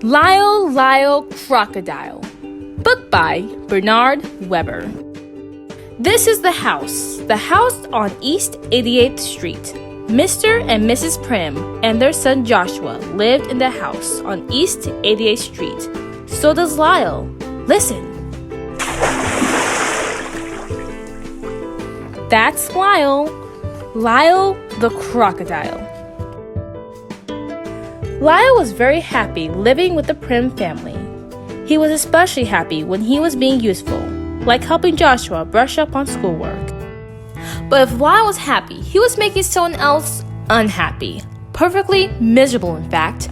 Lyle, Lyle, Crocodile. Book by Bernard Waber. This is the house on East 88th Street. Mr. and Mrs. Prim and their son Joshua lived in the house on East 88th Street. So does Lyle. Listen. That's Lyle. Lyle the crocodile. Lyle was very happy living with the Prim family. He was especially happy when he was being useful, like helping Joshua brush up on schoolwork. But if Lyle was happy, he was making someone else unhappy. Perfectly miserable, in fact.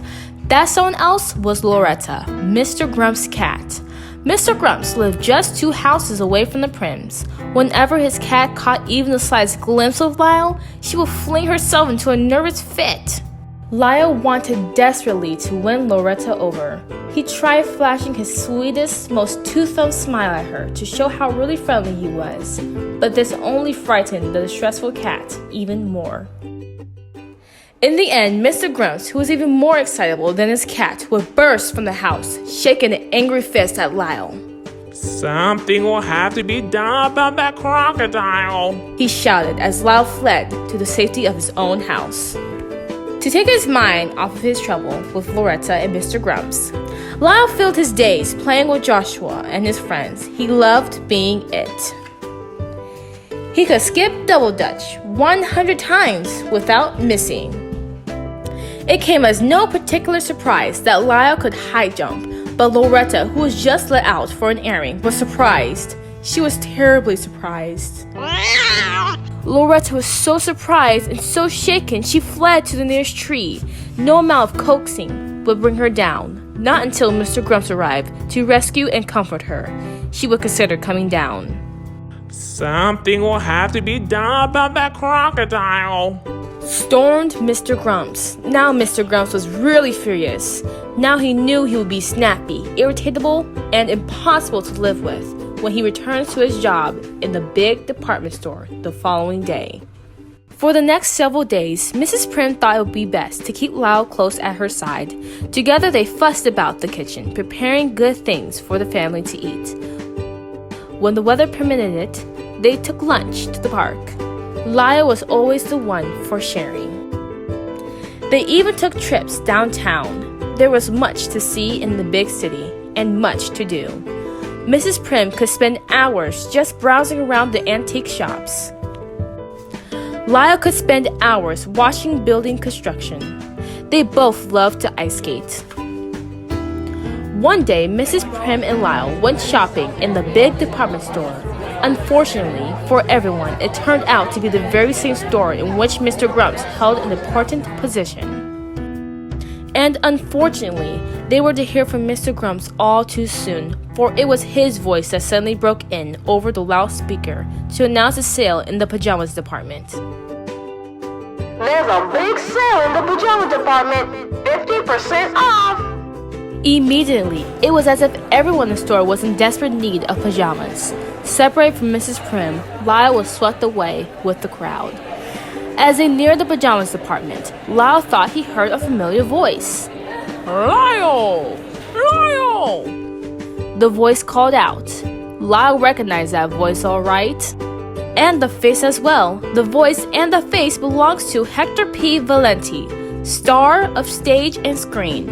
That someone else was Loretta, Mr. Grump's cat. Mr. Grumps lived just 2 houses away from the Prims. Whenever his cat caught even the slightest glimpse of Lyle, she would fling herself into a nervous fit. Lyle wanted desperately to win Loretta over. He tried flashing his sweetest, most two-thumb smile at her to show how really friendly he was. But this only frightened the distressful cat even more. In the end, Mr. Grumps, who was even more excitable than his cat, would burst from the house, shaking an angry fist at Lyle. "Something will have to be done about that crocodile," he shouted as Lyle fled to the safety of his own house. To take his mind off of his trouble with Loretta and Mr. Grumps, Lyle filled his days playing with Joshua and his friends. He loved being it. He could skip double dutch 100 times without missing. It came as no particular surprise that Lyle could high jump, but Loretta, who was just let out for an airing, was surprised. She was terribly surprised. Loretta was so surprised and so shaken she fled to the nearest tree. No amount of coaxing would bring her down. Not until Mr. Grumps arrived to rescue and comfort her, she would consider coming down. "Something will have to be done about that crocodile," stormed Mr. Grumps. Now Mr. Grumps was really furious. Now he knew he would be snappy, irritable, and impossible to live with when he returns to his job in the big department store the following day. For the next several days, Mrs. Prim thought it would be best to keep Lyle close at her side. Together they fussed about the kitchen, preparing good things for the family to eat. When the weather permitted it, they took lunch to the park. Lyle was always the one for sharing. They even took trips downtown. There was much to see in the big city and much to do. Mrs. Prim could spend hours just browsing around the antique shops. Lyle could spend hours watching building construction. They both loved to ice skate. One day, Mrs. Prim and Lyle went shopping in the big department store. Unfortunately for everyone, it turned out to be the very same store in which Mr. Grumps held an important position. And unfortunately, they were to hear from Mr. Grumps all too soon, for it was his voice that suddenly broke in over the loudspeaker to announce a sale in the pajamas department. "There's a big sale in the pajama department, 50% off!" Immediately, it was as if everyone in the store was in desperate need of pajamas. Separated from Mrs. Prim, Lyle was swept away with the crowd. As they neared the pajamas department, Lyle thought he heard a familiar voice. "Lyle! Lyle!" The voice called out. Lyle recognized that voice all right. And the face as well. The voice and the face belongs to Hector P. Valenti, star of stage and screen.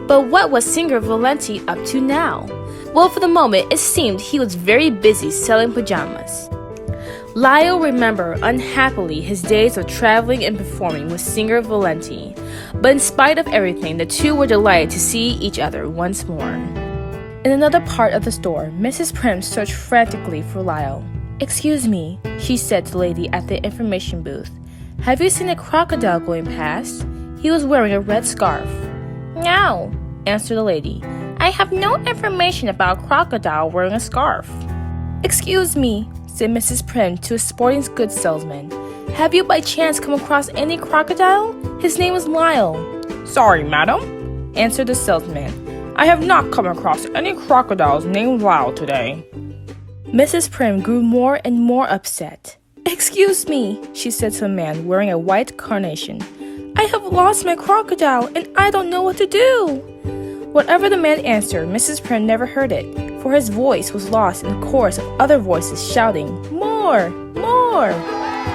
But what was singer Valenti up to now? Well, for the moment, it seemed he was very busy selling pajamas. Lyle remembered unhappily his days of traveling and performing with singer Valenti. But in spite of everything, the two were delighted to see each other once more. In another part of the store, Mrs. Prim searched frantically for Lyle. "Excuse me," she said to the lady at the information booth. "Have you seen a crocodile going past? He was wearing a red scarf." "No," answered the lady. "I have no information about a crocodile wearing a scarf." "Excuse me," said Mrs. Prim to a sporting goods salesman. "Have you by chance come across any crocodile? His name is Lyle." "Sorry, madam," answered the salesman. "I have not come across any crocodiles named Lyle today." Mrs. Prim grew more and more upset. "Excuse me," she said to a man wearing a white carnation. "I have lost my crocodile and I don't know what to do." Whatever the man answered, Mrs. Prim never heard it, for his voice was lost in a chorus of other voices shouting, "More! More!"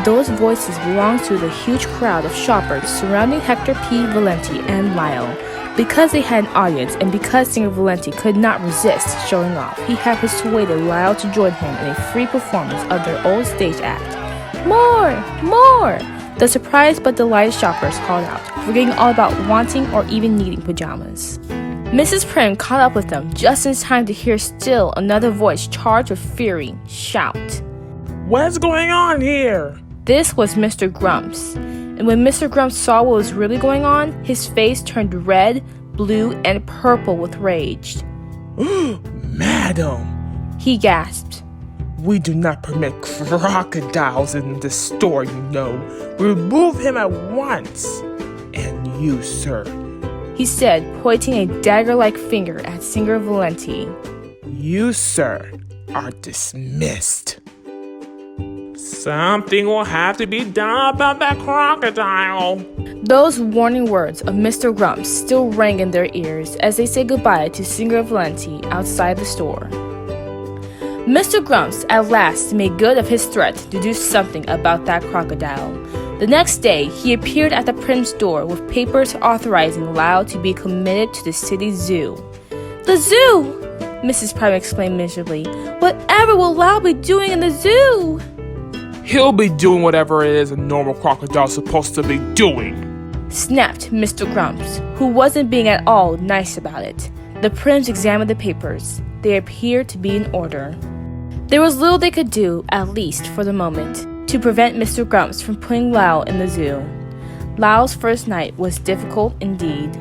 Those voices belonged to the huge crowd of shoppers surrounding Hector P. Valenti and Lyle. Because they had an audience and because singer Valenti could not resist showing off, he had persuaded Lyle to join him in a free performance of their old stage act. "More! More!" The surprised but delighted shoppers called out, forgetting all about wanting or even needing pajamas. Mrs. Prim caught up with them just in time to hear still another voice charged with fury shout, What's going on here? This was Mr. Grumps, and when Mr. Grumps saw what was really going on, his face turned red, blue, and purple with rage. Madam, He gasped. we do not permit crocodiles in the store, you know. Remove him at once. And you, sir. He said, pointing a dagger-like finger at singer Valenti. You, sir, are dismissed. Something will have to be done about that crocodile. Those warning words of Mr. Grumps still rang in their ears as they said goodbye to singer Valenti outside the store. Mr. Grumps at last made good of his threat to do something about that crocodile. The next day, he appeared at the Prim's door with papers authorizing Lyle to be committed to the city zoo. "The zoo!" Mrs. Prim exclaimed miserably. "Whatever will Lyle be doing in the zoo?" He'll be doing whatever it is a normal crocodile's supposed to be doing, snapped Mr. Grumps, who wasn't being at all nice about it. The Prims examined the papers. They appeared to be in order. There was little they could do, at least for the moment, to prevent Mr. Grumps from putting Lyle in the zoo. Lyle's first night was difficult indeed.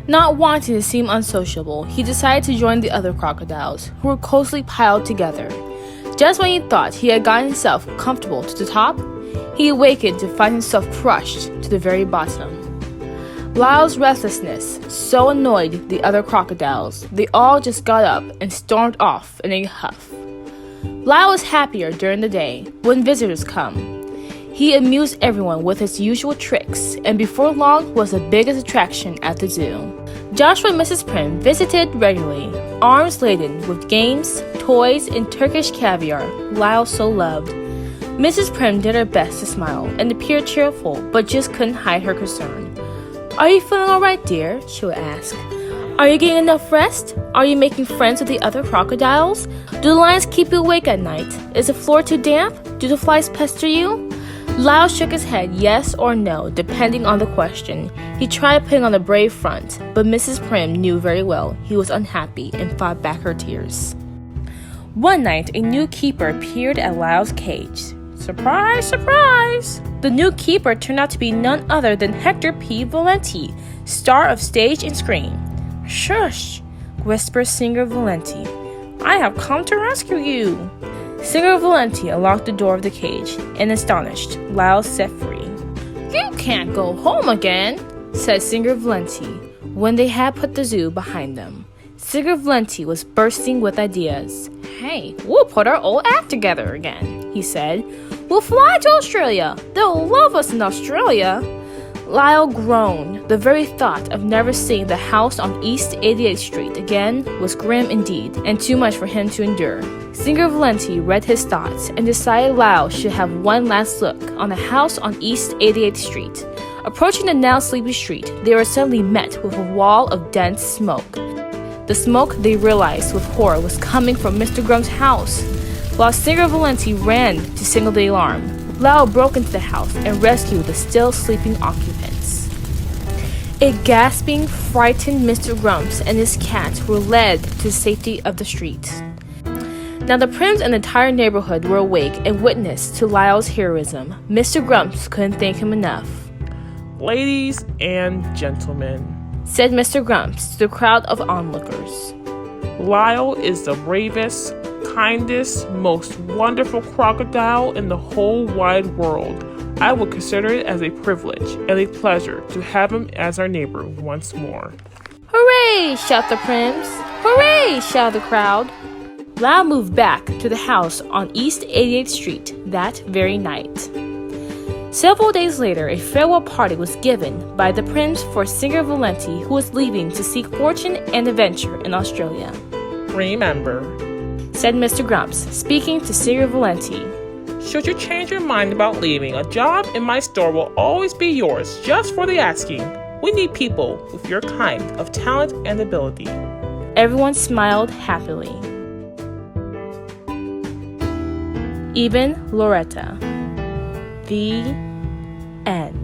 Not wanting to seem unsociable, he decided to join the other crocodiles, who were closely piled together. Just when he thought he had gotten himself comfortable to the top, he awakened to find himself crushed to the very bottom. Lyle's restlessness so annoyed the other crocodiles, they all just got up and stormed off in a huff. Lyle was happier during the day when visitors come. He amused everyone with his usual tricks, and before long was the biggest attraction at the zoo. Joshua and Mrs. Prim visited regularly, arms laden with games, toys, and Turkish caviar Lyle so loved. Mrs. Prim did her best to smile and appear cheerful, but just couldn't hide her concern. "Are you feeling all right, dear?" she would ask. "Are you getting enough rest? Are you making friends with the other crocodiles? Do the lions keep you awake at night? Is the floor too damp? Do the flies pester you?" Lyle shook his head yes or no, depending on the question. He tried putting on a brave front, but Mrs. Prim knew very well he was unhappy and fought back her tears. One night, a new keeper appeared at Lyle's cage. Surprise, surprise! The new keeper turned out to be none other than Hector P. Valenti, star of stage and screen. "Shush!" whispered singer Valenti. "I have come to rescue you." Singer Valenti unlocked the door of the cage, and astonished, Lyle set free. "You can't go home again," said singer Valenti, when they had put the zoo behind them. Singer Valenti was bursting with ideas. "Hey, we'll put our old act together again," he said. "We'll fly to Australia. They'll love us in Australia." Lyle groaned. The very thought of never seeing the house on East 88th Street again was grim indeed, and too much for him to endure. Singer Valenti read his thoughts and decided Lyle should have one last look on the house on East 88th Street. Approaching the now sleepy street, they were suddenly met with a wall of dense smoke. The smoke, they realized with horror, was coming from Mr. Grum's house. While Singer Valenti ran to signal the alarm, Lyle broke into the house and rescued the still sleeping occupants. A gasping, frightened Mr. Grumps and his cat were led to the safety of the street. Now the Prims and the entire neighborhood were awake and witness to Lyle's heroism. Mr. Grumps couldn't thank him enough. Ladies and gentlemen, said Mr. Grumps to the crowd of onlookers. Lyle is the bravest, kindest, most wonderful crocodile in the whole wide world. I would consider it as a privilege and a pleasure to have him as our neighbor once more. Hooray! Shout the Prims. Hooray! Shout the crowd. Lyle moved back to the house on East 88th Street that very night. Several days later, a farewell party was given by the prince for Signor Valenti, who was leaving to seek fortune and adventure in Australia. Remember, Said Mr. Grumps, speaking to Signor Valenti. should you change your mind about leaving, a job in my store will always be yours, just for the asking. We need people with your kind of talent and ability. Everyone smiled happily. Even Loretta. The end.